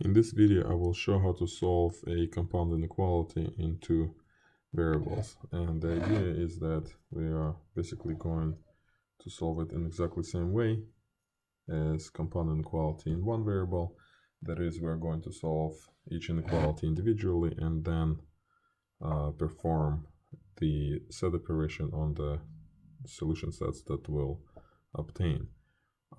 In this video, I will show how to solve a compound inequality in two variables. And the idea is that we are basically going to solve it in exactly the same way as compound inequality in one variable. That is, we're going to solve each inequality individually and then perform the set operation on the solution sets that we'll obtain.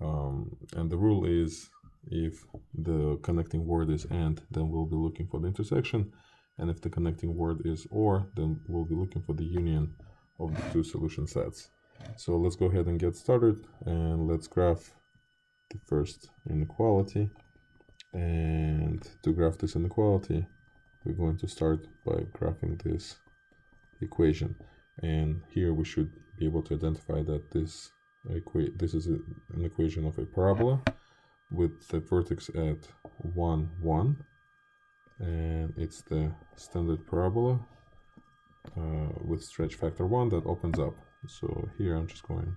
And the rule is, if the connecting word is and, then we'll be looking for the intersection, and if the connecting word is or, then we'll be looking for the union of the two solution sets. So let's go ahead and get started, and let's graph the first inequality. And to graph this inequality, we're going to start by graphing this equation, and here we should be able to identify that this is an equation of a parabola with the vertex at 1, 1, and it's the standard parabola with stretch factor 1 that opens up. So here I'm just going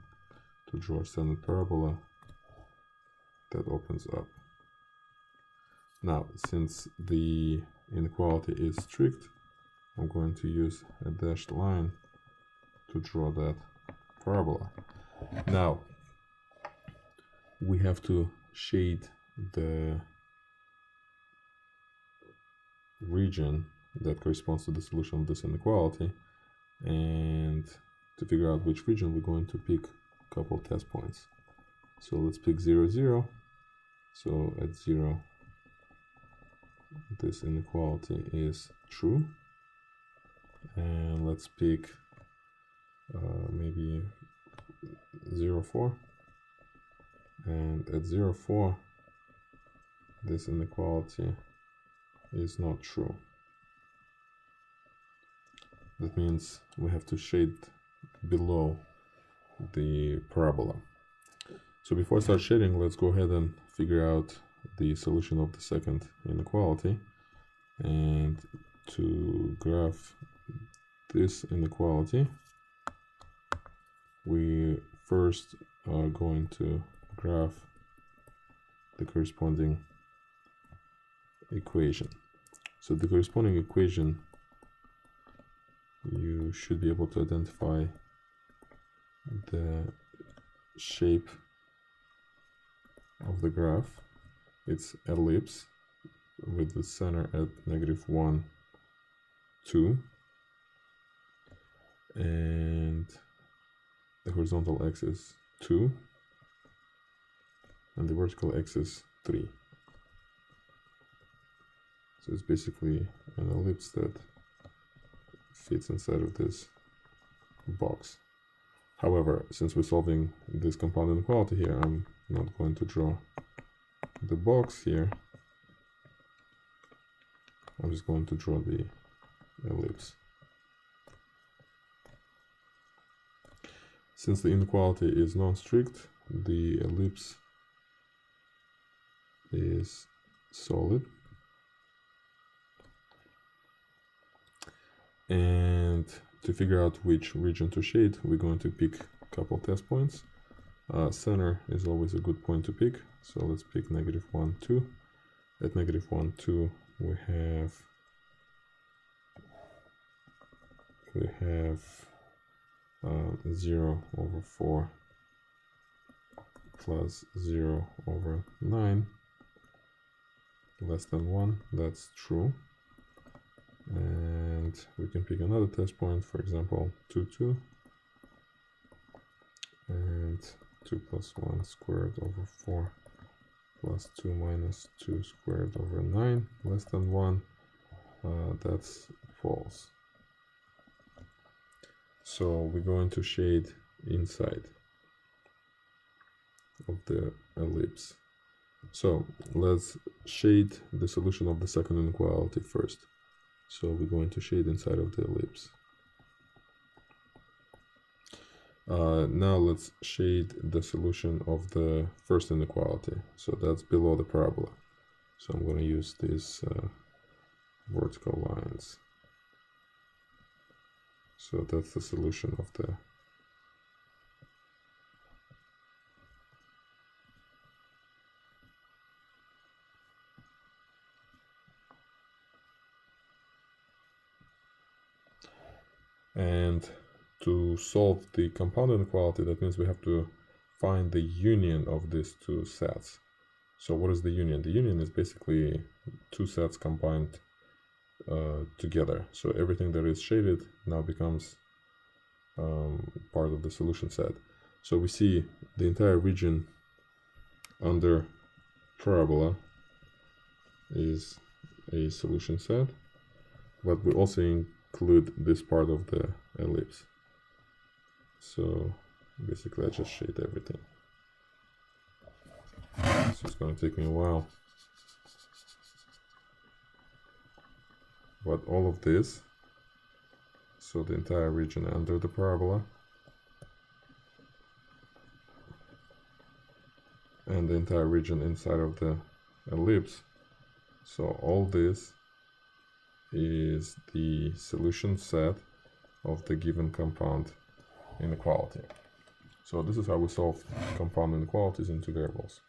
to draw a standard parabola that opens up. Now, since the inequality is strict, I'm going to use a dashed line to draw that parabola. Now, we have to shade the region that corresponds to the solution of this inequality, and to figure out which region, we're going to pick a couple test points. So let's pick 0, 0. So at 0, this inequality is true, and let's pick maybe 0, 4, and at 0, 4, this inequality is not true. That means we have to shade below the parabola. So before I start shading, let's go ahead and figure out the solution of the second inequality. And to graph this inequality, we first are going to graph the corresponding equation. So the corresponding equation, you should be able to identify the shape of the graph. It's ellipse with the center at -1, 2, and the horizontal axis 2, and the vertical axis 3. So it's basically an ellipse that fits inside of this box. However, since we're solving this compound inequality here, I'm not going to draw the box here. I'm just going to draw the ellipse. Since the inequality is non-strict, the ellipse is solid. And to figure out which region to shade, we're going to pick a couple test points. Center is always a good point to pick, so let's pick -1, 2. At -1, 2, we have 0/4 plus 0/9 less than 1. That's true. And we can pick another test point, for example 2, 2, and 2 plus 1 squared over 4 plus 2 minus 2 squared over 9 less than 1. That's false. So we're going to shade inside of the ellipse. So let's shade the solution of the second inequality first. So we're going to shade inside of the ellipse. Now let's shade the solution of the first inequality. So that's below the parabola. So I'm going to use these vertical lines. So that's the solution of the And to solve the compound inequality, that means we have to find the union of these two sets. So what is the union? The union is basically two sets combined together. So everything that is shaded now becomes part of the solution set. So we see the entire region under parabola is a solution set, but we also include this part of the ellipse. So basically I just shade everything. So it's going to take me a while. But all of this, so the entire region under the parabola, and the entire region inside of the ellipse, so all this is the solution set of the given compound inequality. So this is how we solve compound inequalities in two variables.